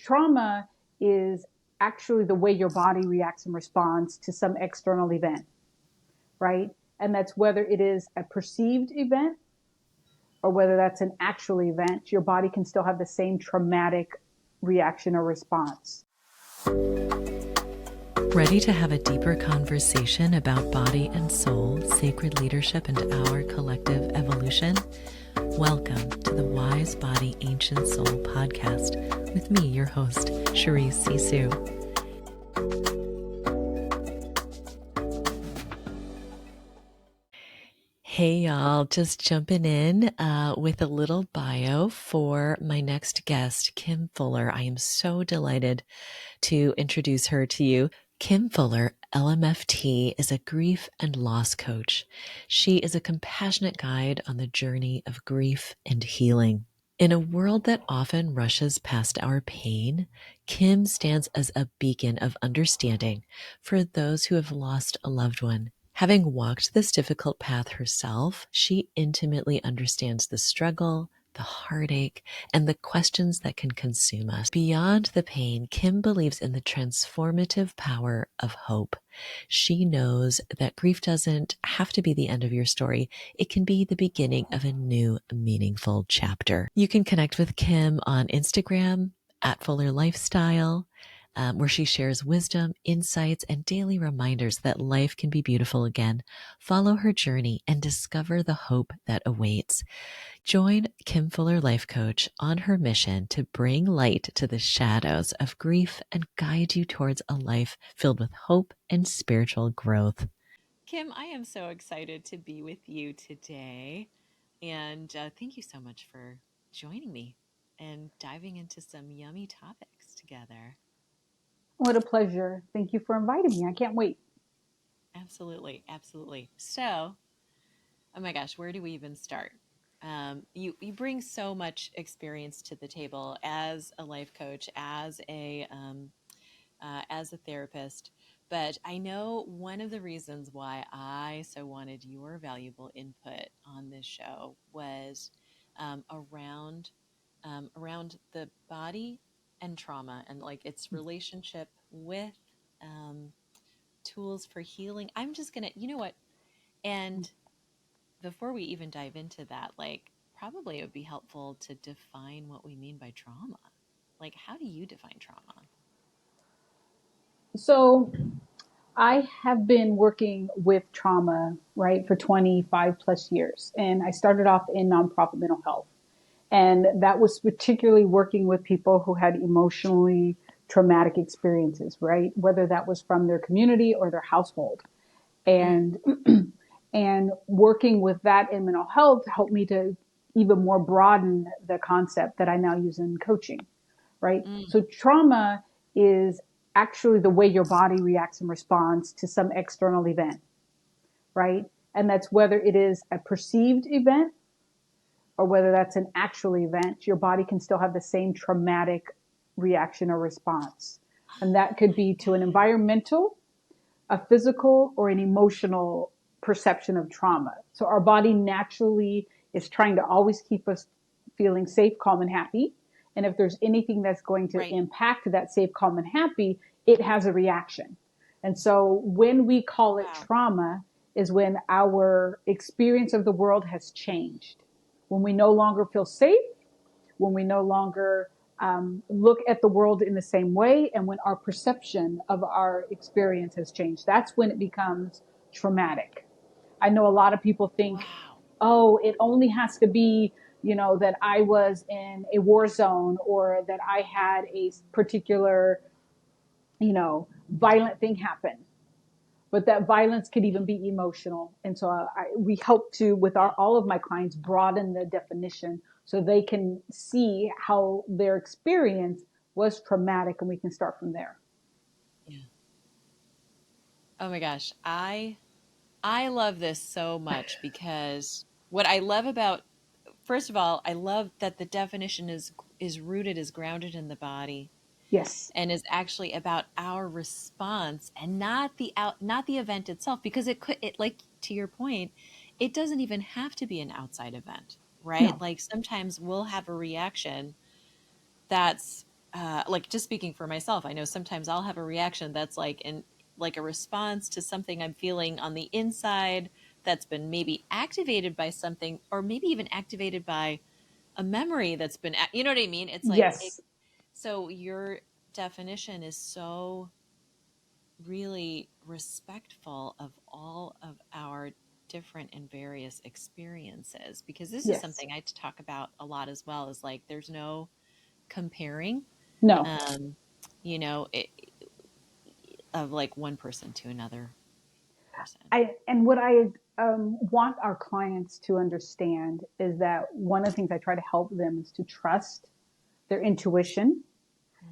trauma is actually the way your body reacts and responds to some external event, right? And that's whether it is a perceived event or whether that's an actual event, your body can still have the same traumatic reaction or response. Ready to have a deeper conversation about body and soul, sacred leadership, and our collective evolution? Welcome to the Wise Body Ancient Soul podcast with me, your host, Charisse Sisou. Hey y'all, just jumping in with a little bio for my next guest, Kim Fuller. I am so delighted to introduce her to you. Kim Fuller, LMFT, is a grief and loss coach. She is a compassionate guide on the journey of grief and healing. In a world that often rushes past our pain, Kim stands as a beacon of understanding for those who have lost a loved one. Having walked this difficult path herself, she intimately understands the struggle, the heartache, and the questions that can consume us. Beyond the pain, Kim believes in the transformative power of hope. She knows that grief doesn't have to be the end of your story. It can be the beginning of a new, meaningful chapter. You can connect with Kim on Instagram at Fuller Lifestyle, where she shares wisdom, insights, and daily reminders that life can be beautiful again. Follow her journey and discover the hope that awaits. Join Kim Fuller Life Coach on her mission to bring light to the shadows of grief and guide you towards a life filled with hope and spiritual growth. Kim, I am so excited to be with you today. And thank you so much for joining me and diving into some yummy topics together. What a pleasure. Thank you for inviting me. I can't wait. Absolutely. Absolutely. So, oh my gosh, where do we even start? You bring so much experience to the table as a life coach, as a therapist. But I know one of the reasons why I so wanted your valuable input on this show was around the body and trauma and like its relationship with tools for healing. I'm just gonna, you know what? And before we even dive into that, like probably it would be helpful to define what we mean by trauma. Like, how do you define trauma? So I have been working with trauma, right, for 25 plus years. And I started off in nonprofit mental health. And that was particularly working with people who had emotionally traumatic experiences, right? Whether that was from their community or their household. And, and working with that in mental health helped me to even more broaden the concept that I now use in coaching, right? So trauma is actually the way your body reacts and responds to some external event, right? And that's whether it is a perceived event or whether that's an actual event, your body can still have the same traumatic reaction or response. And that could be to an environmental, a physical, or an emotional perception of trauma. So our body naturally is trying to always keep us feeling safe, calm, and happy. And if there's anything that's going to impact that safe, calm, and happy, it has a reaction. And so when we call it trauma is when our experience of the world has changed. When we no longer feel safe, when we no longer look at the world in the same way, and when our perception of our experience has changed, that's when it becomes traumatic. I know a lot of people think, oh, it only has to be, that I was in a war zone or that I had a particular, violent thing happen. But that violence could even be emotional. And so we help to, with all of my clients, broaden the definition so they can see how their experience was traumatic, and we can start from there. Yeah. Oh my gosh. I love this so much because what I love about, first of all, I love that the definition is rooted, is grounded in the body. Yes. And is actually about our response and not the event itself, because it like, to your point, it doesn't even have to be an outside event, right? No. Like sometimes we'll have a reaction that's like just speaking for myself, I know sometimes I'll have a reaction that's like a response to something I'm feeling on the inside that's been maybe activated by something, or maybe even activated by a memory that's been, you know what I mean? It's like, Yes. so your definition is so really respectful of all of our different and various experiences, because this is Yes. something I talk about a lot as well, is like there's no comparing, No. um, you know, of like one person to another person. And what I want our clients to understand is that one of the things I try to help them is to trust their intuition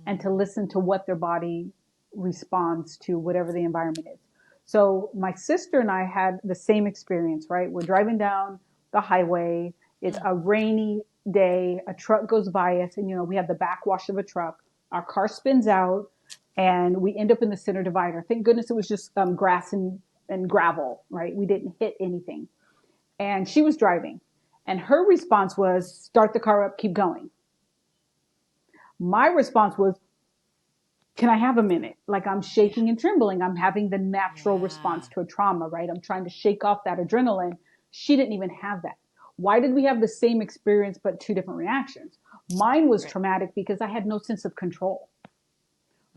and to Mm. listen to what their body responds to whatever the environment is. So my sister and I had the same experience, right? We're driving down the highway. It's Mm. a rainy day. A truck goes by us, and we have the backwash of a truck. Our car spins out, and we end up in the center divider. Thank goodness it was just grass and gravel, right? We didn't hit anything. And she was driving, and her response was, "Start the car up, keep going." My response was, "Can I have a minute?" Like, I'm Yeah. shaking and trembling. I'm having the natural response Yeah. to a trauma, right? I'm trying to shake off that adrenaline. She didn't even have that. Why did we have the same experience but two different reactions? Mine was Right. traumatic because I had no sense of control.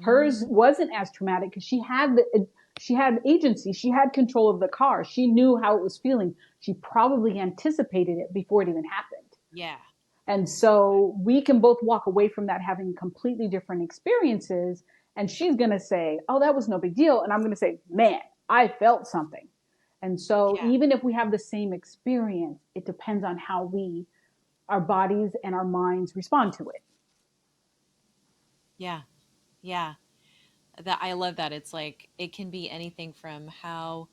Hers Mm. wasn't as traumatic because she had agency. She had control of the car. She knew how it was feeling. She probably anticipated it before it even happened. Yeah. And so we can both walk away from that having completely different experiences. And she's going to say, "Oh, that was no big deal." And I'm going to say, "Man, I felt something." And so Yeah. even if we have the same experience, it depends on how our bodies and our minds respond to it. Yeah. Yeah. That I love that. It's like it can be anything from how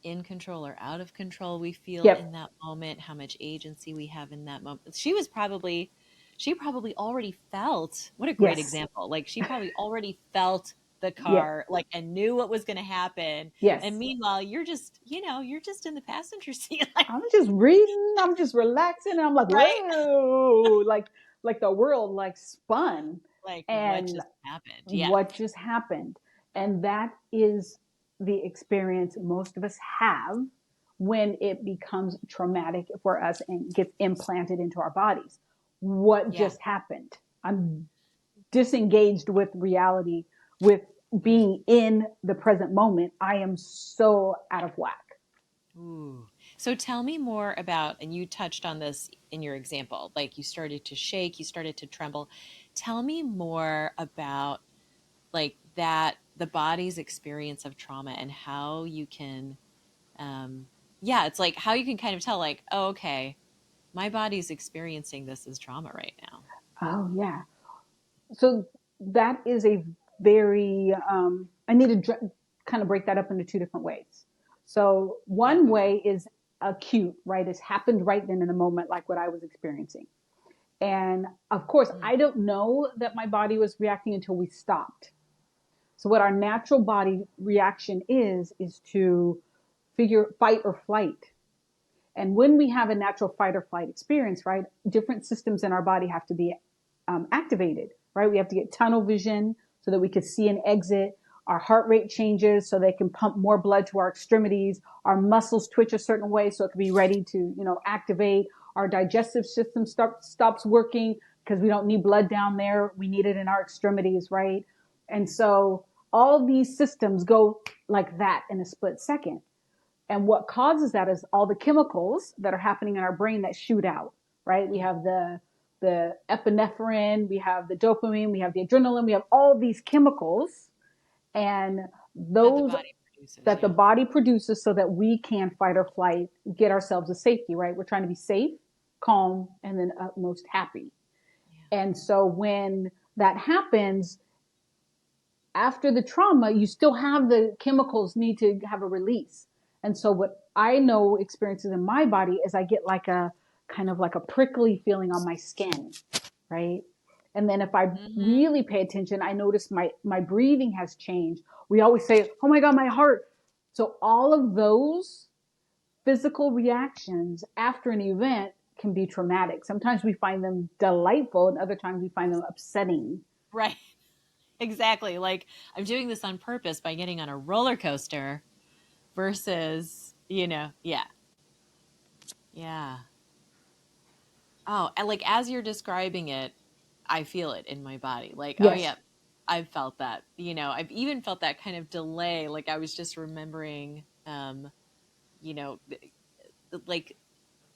in control or out of control we feel in Yep. that moment, how much agency we have in that moment. She probably already felt, what a great Yes. example. Like she probably already felt the Yep. car, like, and knew what was going to happen. And Yes. meanwhile, you're just, you're just in the passenger seat. Like, I'm just reading, I'm just relaxing, and I'm like, right. whoa, like the world like spun. Like what And just happened? Yeah. what just happened. And that is the experience most of us have when it becomes traumatic for us and gets implanted into our bodies. What Yeah. just happened? I'm disengaged with reality, with Mm. being in the present moment. I am so out of whack. Ooh. So tell me more about, and you touched on this in your example, like you started to shake, you started to tremble. Tell me more about like that, the body's experience of trauma and how you can, um, yeah, it's like how you can kind of tell, like, oh, okay, my body's experiencing this as trauma right now. Oh, yeah. So that is a very, I need to kind of break that up into two different ways. So Yeah, one go for it. way is acute, right? It's happened right then in the moment, like what I was experiencing. And of course, Mm. I don't know that my body was reacting until we stopped. So what our natural body reaction is to figure fight or flight. And when we have a natural fight or flight experience, right, different systems in our body have to be activated, right? We have to get tunnel vision so that we can see an exit. Our heart rate changes so they can pump more blood to our extremities. Our muscles twitch a certain way so it can be ready to, activate. Our digestive system stops working because we don't need blood down there. We need it in our extremities, right? And so all these systems go like that in a split second. And what causes that is all the chemicals that are happening in our brain that shoot out, right? We Mm. have the epinephrine, we have the dopamine, we have the adrenaline, we have all these chemicals, and That the those body produces. that the Yeah. body produces so that we can fight or flight, get ourselves to safety, right? We're trying to be safe, calm, and then utmost happy. Yeah. And so when that happens, after the trauma, you still have the chemicals need to have a release. And so what I know experiences in my body is I get like a kind of like a prickly feeling on my skin, right? And then if I Mm-hmm. really pay attention, I notice my breathing has changed. We always say, "Oh my God, my heart." So all of those physical reactions after an event can be traumatic. Sometimes we find them delightful and other times we find them upsetting. Right. Exactly. Like I'm doing this on purpose by getting on a roller coaster versus, yeah. Yeah. Oh, and like as you're describing it, I feel it in my body. Like, oh Yes, yeah, I've felt that. I've even felt that kind of delay. Like I was just remembering, you know, like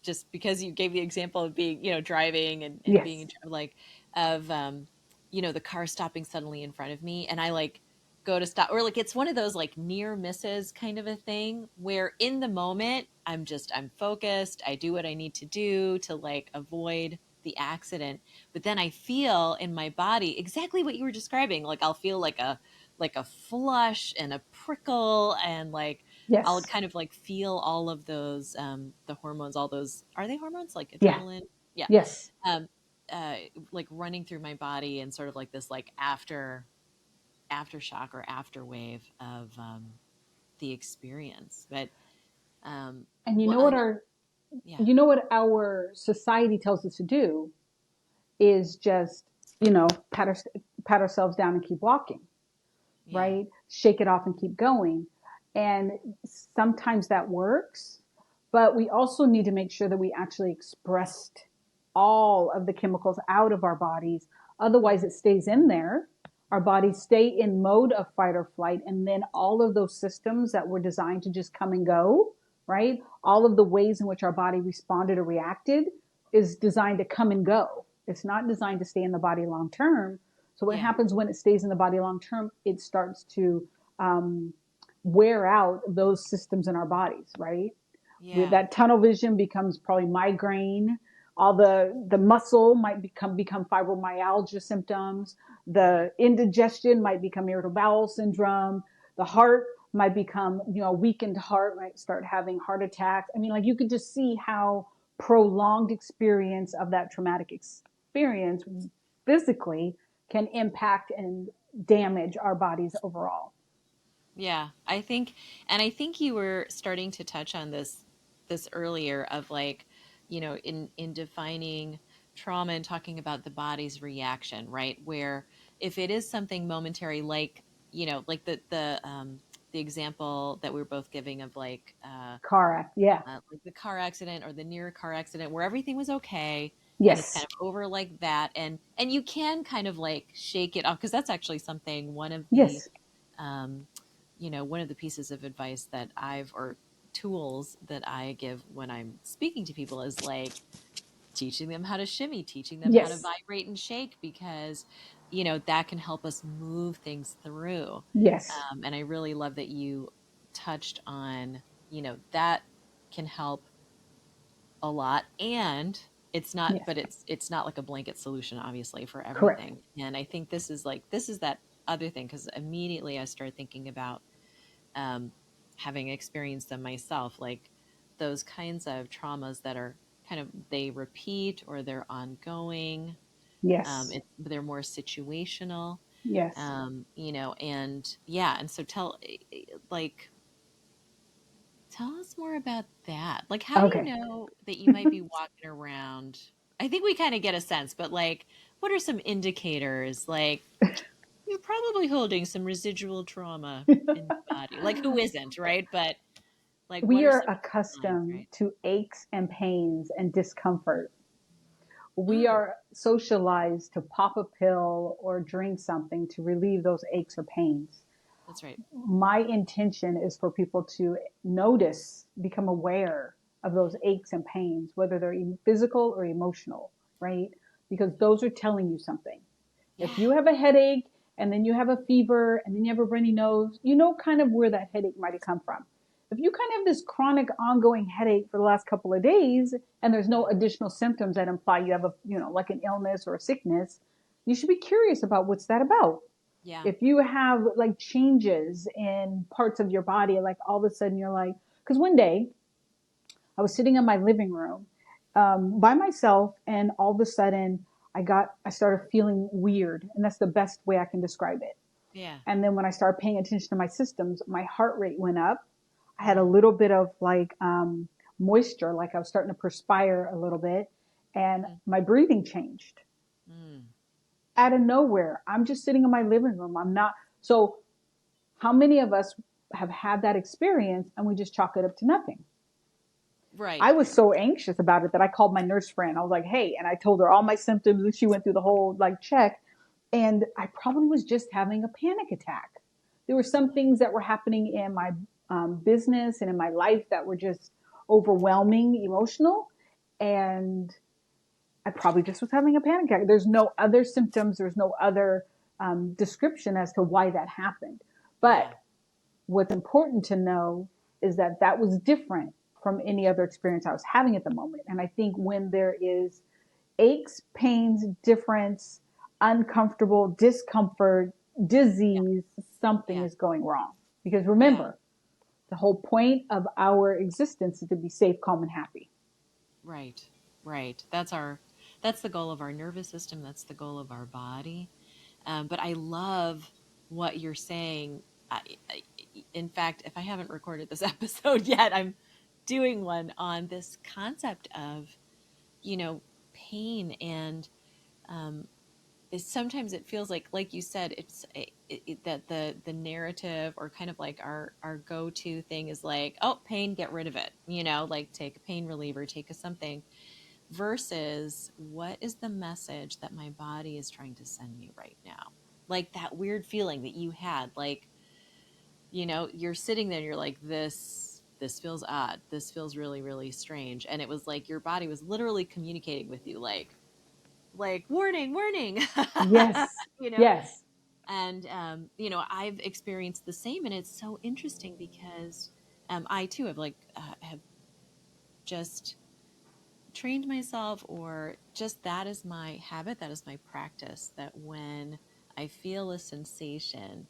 just because you gave the example of being, driving and being yes, like of, the car stopping suddenly in front of me. And I like go to stop, or like it's one of those like near misses kind of a thing where in the moment I'm focused. I do what I need to do to like avoid the accident. But then I feel in my body exactly what you were describing. Like I'll feel like a flush and a prickle and like I'll yes, kind of like feel all of those the hormones, all those are they hormones like yeah, adrenaline? Yeah. yes. Um uh like running through my body and sort of like this like aftershock or after wave of the experience. But And well yeah. you know what our society tells us to do is just, pat, pat ourselves down and keep walking, Yeah. right? Shake it off and keep going. And sometimes that works, but we also need to make sure that we actually expressed all of the chemicals out of our bodies. Otherwise, it stays in there. Our bodies stay in mode of fight or flight. And then all of those systems that were designed to just come and go, right? All of the ways in which our body responded or reacted is designed to come and go. It's not designed to stay in the body long term. So what Yeah. happens when it stays in the body long term? It starts to wear out those systems in our bodies, right? Yeah. That tunnel vision becomes probably migraine. All the muscle might become fibromyalgia symptoms. Right. The indigestion might become irritable bowel syndrome. The heart might become, weakened heart, might start having heart attacks. I mean, like you could just see how prolonged experience of that traumatic experience physically can impact and damage our bodies overall. Yeah, I think you were starting to touch on this earlier of like, in defining trauma and talking about the body's reaction, right? Where if it is something momentary, like, like the example that we were both giving of Car act, yeah, like the car accident or the near car accident where everything was okay and it's kind yes, of over like that, and you can kind of like shake it off because that's actually something yes, um, one of the pieces of advice that or tools that I give when I'm speaking to people is like teaching them how to shimmy, teaching them how to yes, vibrate and shake because, that can help us move things through. yes, And I really love that you touched on, that can help a lot and it's not yes, but it's not like a blanket solution obviously for correct, everything, and I think this is that other thing because immediately I started thinking about um, having experienced them myself, like those kinds of traumas that are kind of they repeat or they're ongoing. yes, They're more situational, yes, and yeah, and so like tell us more about that. Like, how do you okay. know that you might be walking around? I think we kind of get a sense, but like, what are some indicators? Like, you're probably holding some residual trauma in your body. Like, who isn't, right? But like, what We are are some signs, accustomed right? to aches and pains and discomfort. We Mm, are socialized to pop a pill or drink something to relieve those aches or pains. that's right. My intention is for people to notice, become aware of those aches and pains, whether they're physical or emotional, right? Because those are telling you something. If Yeah. you have a headache and then you have a fever and then you have a runny nose, you know kind of where that headache might have come from. If you kind of have this chronic ongoing headache for the last couple of days and there's no additional symptoms that imply you have like an illness or a sickness, you should be curious about what's that about. Yeah. If you have like changes in parts of your body, like all of a sudden you're like, because one day I was sitting in my living room by myself, and all of a sudden I started feeling weird, and that's the best way I can describe it. Yeah. And then when I started paying attention to my systems, my heart rate went up. I had a Mm, little bit of like moisture, like I was starting to perspire a little bit, and mm, my breathing changed. mm. out of nowhere. I'm just sitting in my living room. I'm not. So how many of us have had that experience and we just chalk it up to nothing? Right. I was so anxious about it that I called my nurse friend. I was like, hey, and I told her all my symptoms and she went through the whole like check. And I probably was just having a panic attack. There were some things that were happening in my business and in my life that were just overwhelming, emotional. And I probably just was having a panic attack. There's no other symptoms. There's no other description as to why that happened. But Yeah. what's important to know is that that was different from any other experience I was having at the moment. And I think when there is aches, pains, difference, uncomfortable, discomfort, Yeah. disease, something Yeah. is going wrong. Because Yeah. remember, the whole point of our existence is to be safe, calm, and happy. Right. Right. That's the goal of our nervous system. That's the goal of our body. But I love what you're saying. I, in fact, if I haven't recorded this episode yet, I'm doing one on this concept of, you know, pain and um, sometimes it feels like you said, that the narrative or kind of like our go-to thing is like, oh, pain, get rid of it, like take a pain reliever, take a something, versus what is the message that my body is trying to send me right now, like that weird feeling that you had, like, you're sitting there and you're like, this feels odd, this feels really really strange, and it was like your body was literally communicating with you, like warning, warning. Yes, you know yes, and I've experienced the same, and it's so interesting because I too have just trained myself, or just that is my habit, that is my practice, that when I feel a sensation,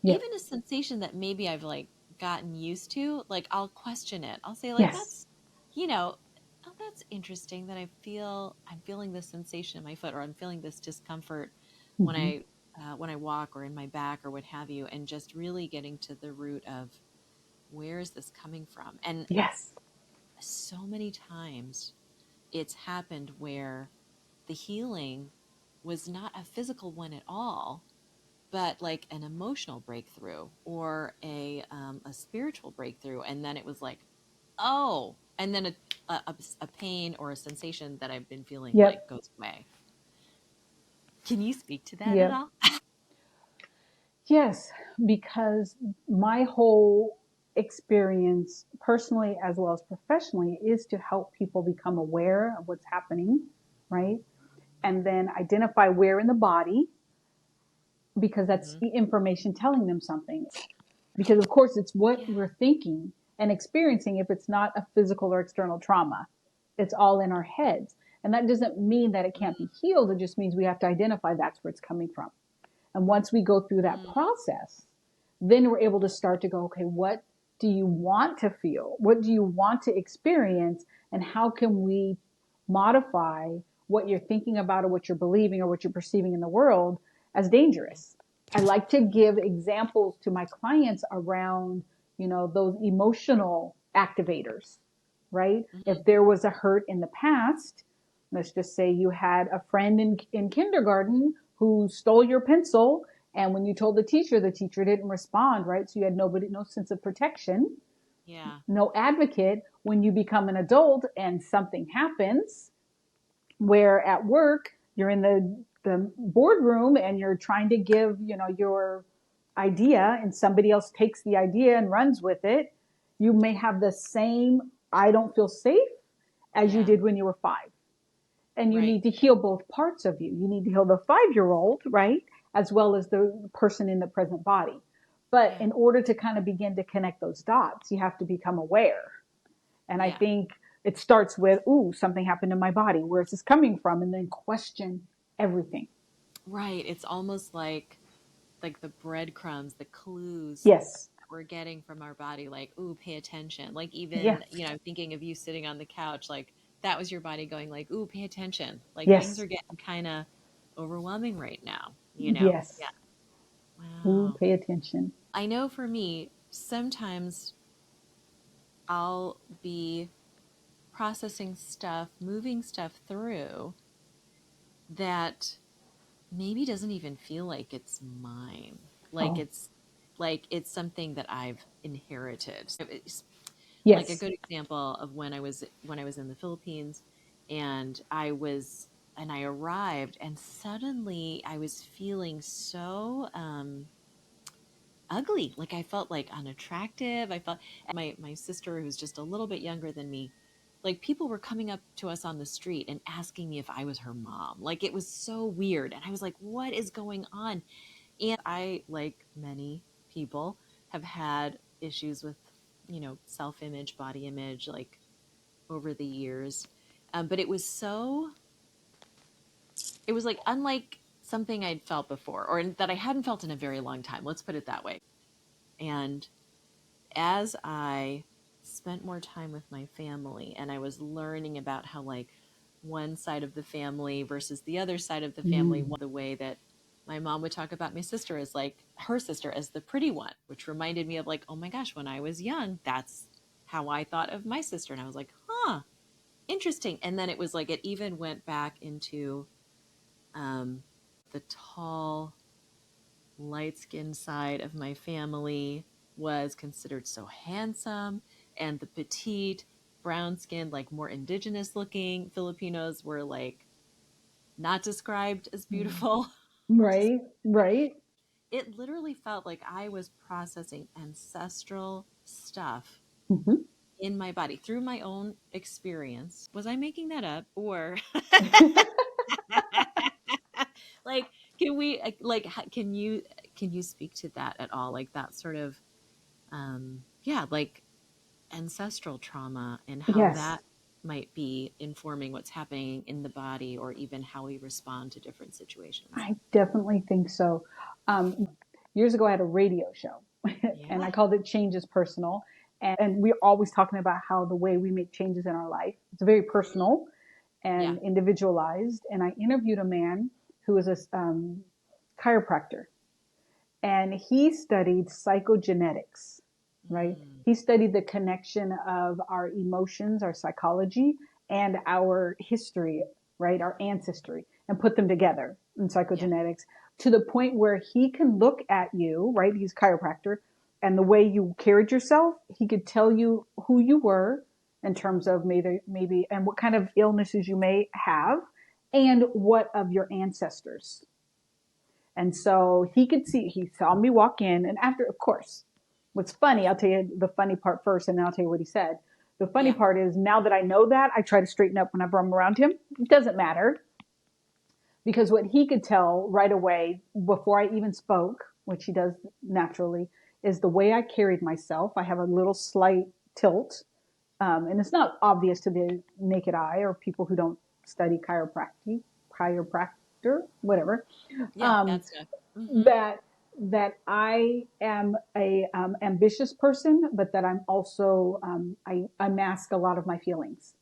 yes, even a sensation that maybe I've like gotten used to, like I'll question it. I'll say like, yes. that's, oh, that's interesting that I'm feeling this sensation in my foot, or I'm feeling this discomfort when Hmm. I walk, or in my back, or what have you, and just really getting to the root of where is this coming from. And Yes. so many times it's happened where the healing was not a physical one at all, but like an emotional breakthrough, or a spiritual breakthrough, and then it was like, oh, and then a pain or a sensation that I've been feeling like Yep. goes away. Can you speak to that at Yep. all? Yes, because my whole experience, personally as well as professionally, is to help people become aware of what's happening, right? And then identify where in the body, because that's Hmm. the information telling them something. Because, of course, it's what Yeah. we're thinking and experiencing if it's not a physical or external trauma. It's all in our heads. And that doesn't mean that it can't be healed. It just means we have to identify that's where it's coming from. And once we go through that Mm-hmm. process, then we're able to start to go, okay, what do you want to feel? What do you want to experience? And how can we modify what you're thinking about, or what you're believing, or what you're perceiving in the world as dangerous? I like to give examples to my clients around, those emotional activators, right? Hmm. If there was a hurt in the past, let's just say you had a friend in kindergarten who stole your pencil, and when you told the teacher didn't respond, right? So you had nobody, no sense of protection, Yeah. no advocate. When you become an adult and something happens, where at work you're in the boardroom and you're trying to give, your idea, and somebody else takes the idea and runs with it, you may have the same I don't feel safe as you Yeah. did when you were 5. And you Right. need to heal both parts of you. You need to heal the 5-year old, right? As well as the person in the present body. But Yeah. in order to kind of begin to connect those dots, you have to become aware. And I Yeah. think it starts with, ooh, something happened in my body. Where is this coming from? And then question everything. Right. It's almost like the breadcrumbs, the clues Yes. that we're getting from our body, like, ooh, pay attention. Like, even, Yes. I'm thinking of you sitting on the couch, like that was your body going like, ooh, pay attention. Like things Yes. are getting kind of overwhelming right now. Yes. Yeah. Ooh, Wow. pay attention. I know for me, sometimes I'll be processing stuff, moving stuff through that maybe doesn't even feel like it's mine. Like Oh, it's something that I've inherited. So it's like a yes. good example of when I was in the Philippines and I arrived and suddenly I was feeling so ugly. Like I felt like unattractive. I felt my sister who's just a little bit younger than me, like people were coming up to us on the street and asking me if I was her mom. Like it was so weird. And I was like, what is going on? And I, like many people, have had issues with, self-image, body image, like over the years. But it was like unlike something I'd felt before or that I hadn't felt in a very long time. Let's put it that way. And as I spent more time with my family and I was learning about how like one side of the family versus the other side of the family, Mm. the way that my mom would talk about my sister as like her sister as the pretty one, which reminded me of like, oh my gosh, when I was young, that's how I thought of my sister. And I was like, huh, interesting. And then it was like, it even went back into um, the tall, light skinned side of my family was considered so handsome, and the petite, brown skinned, like more indigenous looking Filipinos were like not described as beautiful, which is, Right, right. it literally felt like I was processing ancestral stuff Hmm. in my body through my own experience. Was I making that up? Or like, can we, like, can you speak to that at all? Like that sort of, yeah, like ancestral trauma and how Yes, that might be informing what's happening in the body or even how we respond to different situations. I definitely think so. Years ago, I had a radio show, and Yeah. I called it Change is Personal. And we're always talking about how the way we make changes in our life, it's very Mhm. personal Yeah. and individualized. And I interviewed a man who was a chiropractor, and he studied psychogenetics, right? Mm. He studied the connection of our emotions, our psychology, and our history, right? Our ancestry, and put them together in Yeah. psychogenetics to the point where he can look at you, right? He's a chiropractor, and the way you carried yourself, he could tell you who you were in terms of maybe, and what kind of illnesses you may have, and what of your ancestors. And so he saw me walk in. And after, of course, what's funny, I'll tell you the funny part first, and then I'll tell you what he said. The funny Yeah. part is now that I know that, I try to straighten up whenever I'm around him. It doesn't matter because what he could tell right away before I even spoke, which he does naturally, is the way I carried myself. I have a little slight tilt, and it's not obvious to the naked eye or people who don't study chiropractor, whatever. Yeah. Um, That's good. Hmm. that I am a ambitious person, but that I'm also I mask a lot of my feelings.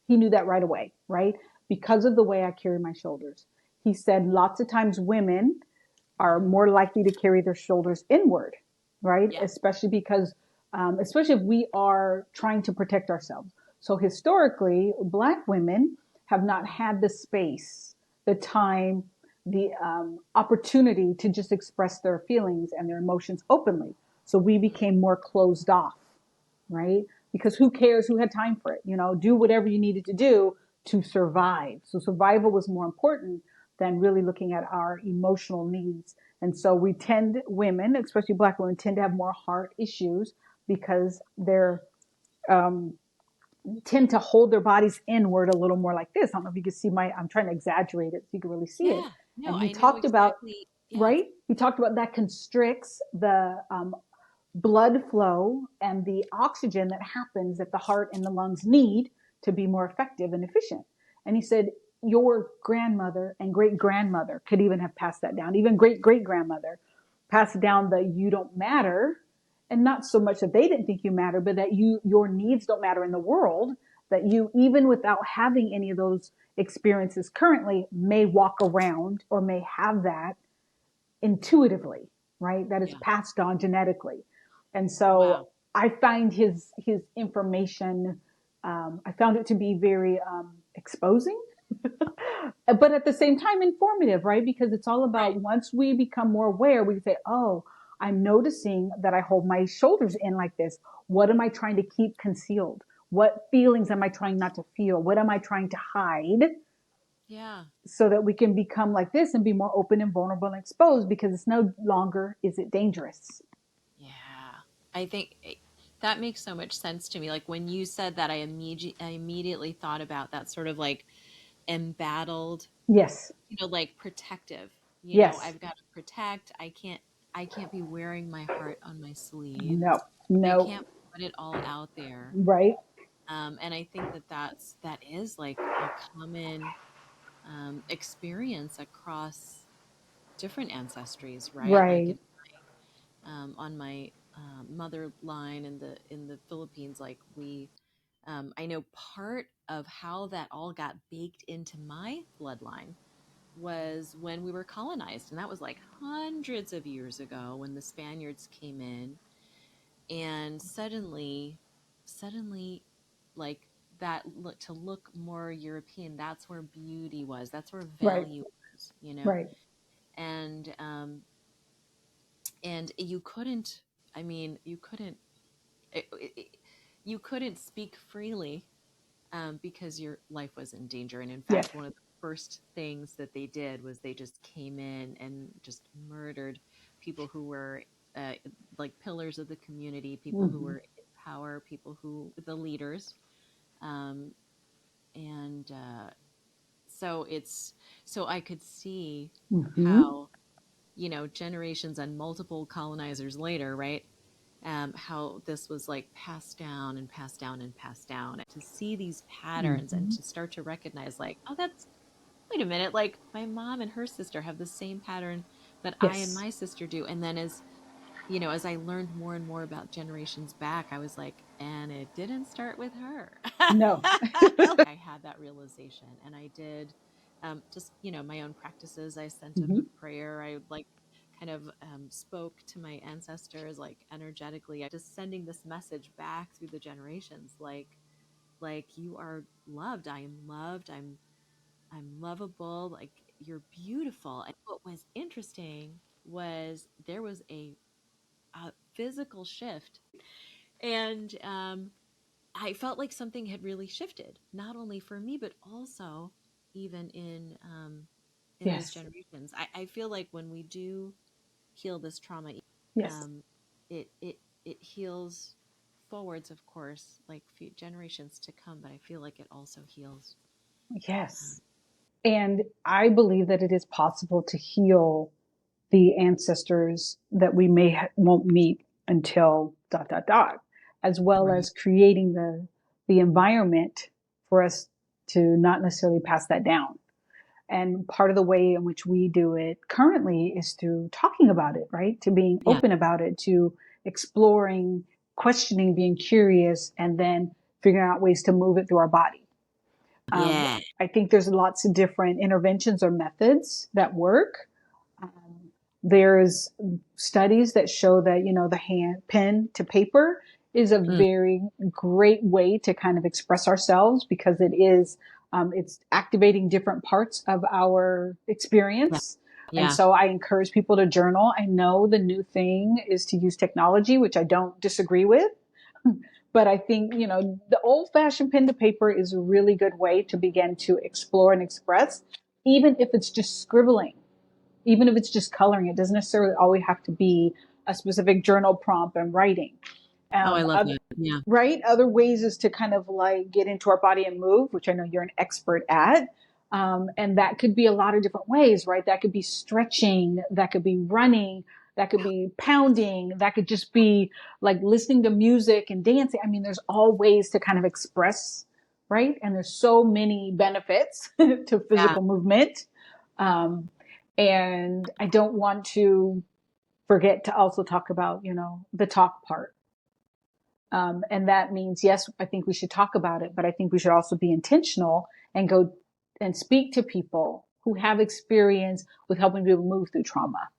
He knew that right away, right? Because of the way I carry my shoulders. He said lots of times women are more likely to carry their shoulders inward, right? Yeah. Especially if we are trying to protect ourselves. So historically, Black women have not had the space, the time, the opportunity to just express their feelings and their emotions openly. So we Mm. became more closed off, right? Because who cares? Who had time for it? Do whatever you needed to do to survive. So survival was more important than really looking at our emotional needs. And so women, especially Black women, tend to have more heart issues because they're um, tend to hold their bodies inward a little more like this. I don't know if you can see I'm trying to exaggerate it so you can really see it. Yeah. No, And he I know talked about, exactly. Yeah. right? He talked about that constricts the blood flow and the oxygen that happens that the heart and the lungs need to be more effective and efficient. And he said, your grandmother and great grandmother could even have passed that down, even great great grandmother passed down the you don't matter. And not so much that they didn't think you matter, but that your needs don't matter in the world, that you, even without having any of those experiences currently, may walk around or may have that intuitively, right? That is Yeah. passed on genetically. And so Wow. I find his information, I found it to be very exposing. But at the same time, informative, right? Because it's all about Right. once we become more aware, we say, oh, I'm noticing that I hold my shoulders in like this. What am I trying to keep concealed? What feelings am I trying not to feel? What am I trying to hide? Yeah. So that we can become like this and be more open and vulnerable and exposed because it's no longer is it dangerous. Yeah. I think that makes so much sense to me. Like when you said that, I immediately thought about that sort of like embattled, Yes. like protective. Yes. I've got to protect. I can't be wearing my heart on my sleeve. No. I No. can't put it all out there. Right. And I think that is like a common experience across different ancestries, right? Like Right. on my mother line in the Philippines, like I know part of how that all got baked into my bloodline was when we were colonized, and that was like hundreds of years ago when the Spaniards came in, and suddenly, like that look to look more European. That's where beauty was. That's where Right. value was. Right. And you couldn't. I mean, it, it, you couldn't speak freely because your life was in danger. And in Yes. fact, one of the first things that they did was they just came in and just murdered people who were uh, like pillars of the community, people who Mm-hmm. were in power, people who the leaders, um, and so I could see Mm-hmm. how generations and multiple colonizers later, right? How this was like passed down and passed down and passed down. To see these patterns and Mm-hmm. to start to recognize, like, oh, wait a minute, like my mom and her sister have the same pattern that I and Yes. my sister do. And then as I learned more and more about generations back, I was like, and it didn't start with her. No. I had that realization, and I did just my own practices. I sent a Mm-hmm. prayer. I like kind of spoke to my ancestors like energetically, just sending this message back through the generations, like you are loved. I am loved. I'm lovable. Like you're beautiful. And what was interesting was there was a physical shift, and I felt like something had really shifted, not only for me, but also even in those Yes. generations. I feel like when we do heal this trauma, Yes. um, it heals forwards, of course, like few generations to come. But I feel like it also heals. Um, Yes. And I believe that it is possible to heal the ancestors that we won't meet until dot dot dot, as well right? as creating the environment for us to not necessarily pass that down. And part of the way in which we do it currently is through talking about it, right? To being Yeah. open about it, to exploring, questioning, being curious, and then figuring out ways to move it through our body. Yeah. I think there's lots of different interventions or methods that work. Um, there's studies that show that, the hand, pen to paper is a Mm, very great way to kind of express ourselves because it's activating different parts of our yeah. experience. And Yeah. so I encourage people to journal. I know the new thing is to use technology, which I don't disagree with. But I think, the old fashioned pen to paper is a really good way to begin to explore and express, even if it's just scribbling, even if it's just coloring. It doesn't necessarily always have to be a specific journal prompt and writing. Oh, I love Other, that. Yeah. right? Other ways is to kind of like get into our body and move, which I know you're an expert at. And that could be a lot of different ways, right? That could be stretching, that could be running, that could be pounding, that could just be like listening to music and dancing. I mean, there's all ways to kind of express, right? And there's so many benefits to Yeah. physical movement. Um, and I don't want to forget to also talk about, the talk part. And that means, yes, I think we should talk about it, but I think we should also be intentional and go and speak to people who have experience with helping people move through trauma,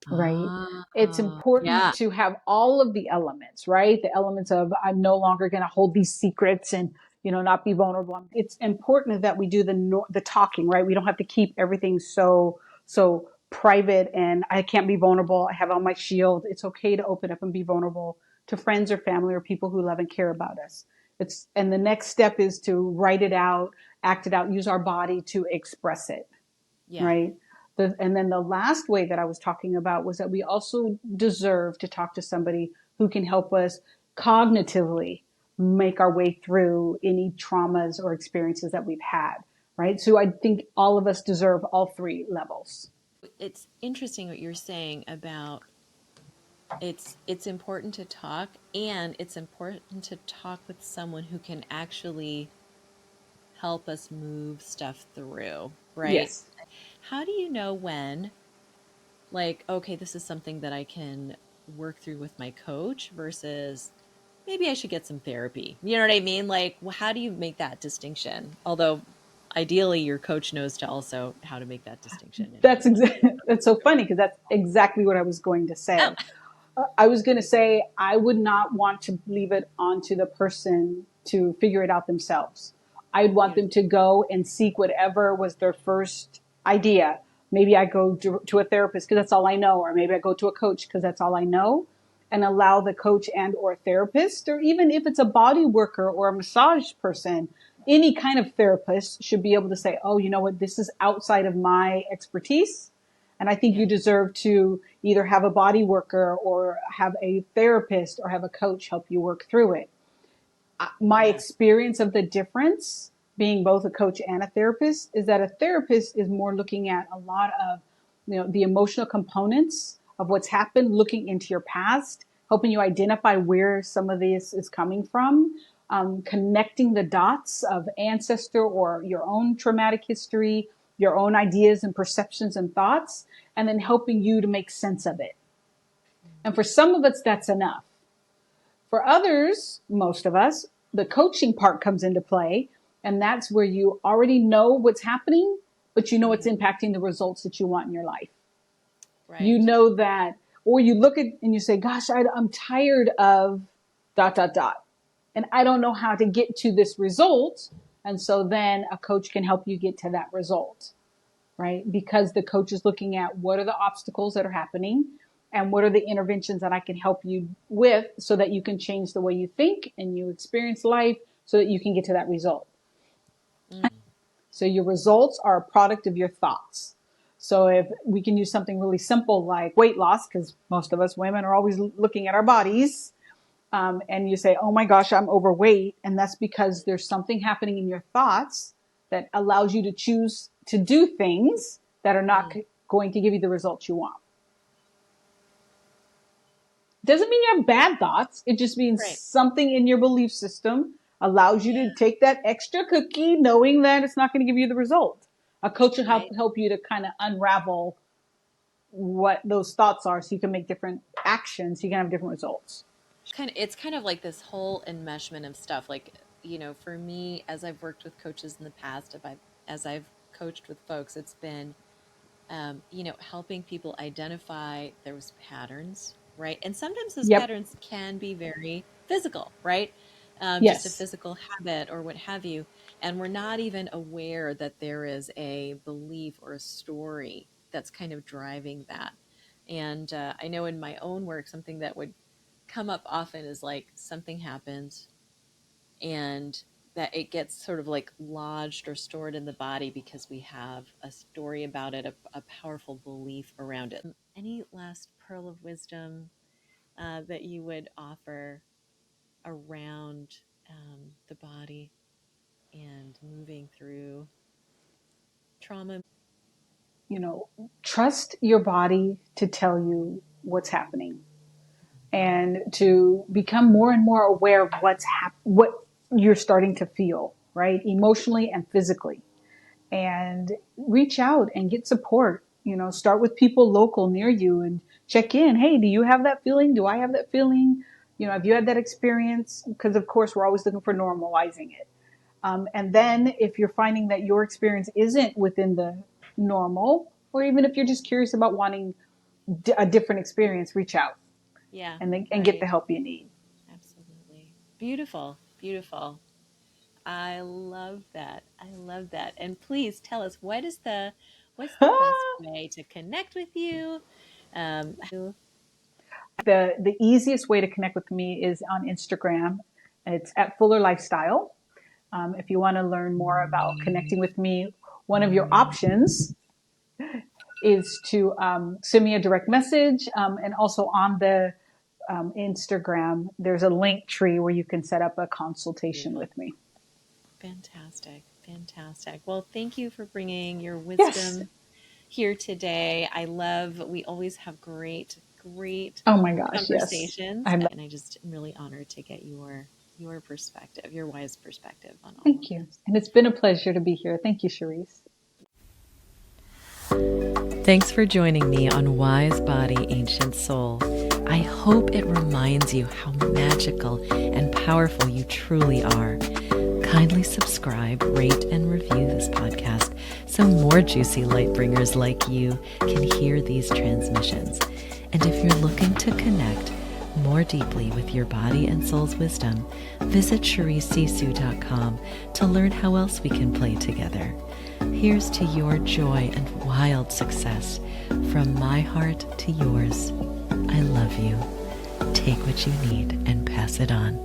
right? It's important Yeah. to have all of the elements, right? The elements of I'm no longer going to hold these secrets and, not be vulnerable. It's important that we do the talking, right? We don't have to keep everything so private, and I can't be vulnerable. I have on my shield. It's okay to open up and be vulnerable to friends or family or people who love and care about us. And the next step is to write it out, act it out, use our body to express it, Yeah. right? And then the last way that I was talking about was that we also deserve to talk to somebody who can help us cognitively make our way through any traumas or experiences that we've had, right? So I think all of us deserve all three levels. It's interesting what you're saying about it's important to talk, and it's important to talk with someone who can actually help us move stuff through, right? Yes. How do you know when, like, okay, this is something that I can work through with my coach versus maybe I should get some therapy? You know what I mean? Like, how do you make that distinction? Although ideally your coach knows to also how to make that distinction and how to work through it. That's so funny because that's exactly what I was going to Oh, say. I was going to say I would not want to leave it onto the person to figure it out themselves. I'd want them beautiful. to go and seek whatever was their first idea. Maybe I go to a therapist because that's all I know, or maybe I go to a coach because that's all I know, and allow the coach and or therapist, or even if it's a body worker or a massage person, any kind of therapist should be able to say, oh, you know what, this is outside of my expertise. And I think Yeah. you deserve to either have a body worker or have a therapist or have a coach help you work through it. My Yeah. experience of the difference being both a coach and a therapist is that a therapist is more looking at a lot of, the emotional components of what's happened, looking into your past, helping you identify where some of this is coming from, connecting the dots of ancestor or your own traumatic history, your own ideas and perceptions and thoughts, and then helping you to make sense of it. And for some of us, that's enough. For others, most of us, the coaching part comes into play. And that's where you already know what's happening, but you know it's Hmm. impacting the results that you want in your life. You Right. know that, or you look at and you say, gosh, I'm tired of dot, dot, dot. And I don't know how to get to this result. And so then a coach can help you get to that result, right? Because the coach is looking at what are the obstacles that are happening and what are the interventions that I can help you with so that you can change the way you think and you experience life so that you can get to that result. Mm. So your results are a product of your thoughts. So if we can use something really simple like weight loss, because most of us women are always looking at our bodies, and you say, oh my gosh, I'm overweight. And that's because there's something happening in your thoughts that allows you to choose to do things that are not Mm. going to give you the results you want. Doesn't mean you have bad thoughts. It just means Right. something in your belief system allows you to take that extra cookie knowing that it's not going to give you the result. A coach will Right. help you to kind of unravel what those thoughts are so you can make different actions. So you can have different results. It's kind of like this whole enmeshment of stuff. Like, for me, as I've worked with coaches in the past, as I've coached with folks, it's been helping people identify those patterns, right? And sometimes those Yep. patterns can be very physical, right? Just a Yes. physical habit or what have you. And we're not even aware that there is a belief or a story that's kind of driving that. And I know in my own work, something that would come up often is like something happens and that it gets sort of like lodged or stored in the body because we have a story about it, a powerful belief around it. Any last pearl of wisdom that you would offer around the body and moving through trauma? Trust your body to tell you what's happening and to become more and more aware of what you're starting to feel, right? Emotionally and physically. And reach out and get support. Start with people local near you and check in. Hey, do you have that feeling? Do I have that feeling? Have you had that experience? Because of course we're always looking for normalizing it. And then if you're finding that your experience isn't within the normal, or even if you're just curious about wanting a different experience, reach out Yeah, and get the right. help you need. Absolutely. Beautiful. Beautiful. I love that. I love that. And please tell us, what's the best way to connect with you? The easiest way to connect with me is on Instagram. It's at Fuller Lifestyle. If you want to learn more about connecting with me, one of your options is to send me a direct message. And also on the Instagram, there's a link tree where you can set up a consultation with me. Fantastic. Fantastic. Well, thank you for bringing your Yes. wisdom here today. We always have great Oh my gosh, yes. conversations, I love. and I just am really honored to get your perspective, your wise perspective on all Thank of you. this. And it's been a pleasure to be here. Thank you, Charisse. Thanks for joining me on Wise Body, Ancient Soul. I hope it reminds you how magical and powerful you truly are. Kindly subscribe, rate, and review this podcast so more juicy light bringers like you can hear these transmissions. And if you're looking to connect more deeply with your body and soul's wisdom, visit CharisseSisou.com to learn how else we can play together. Here's to your joy and wild success, from my heart to yours. I love you. Take what you need and pass it on.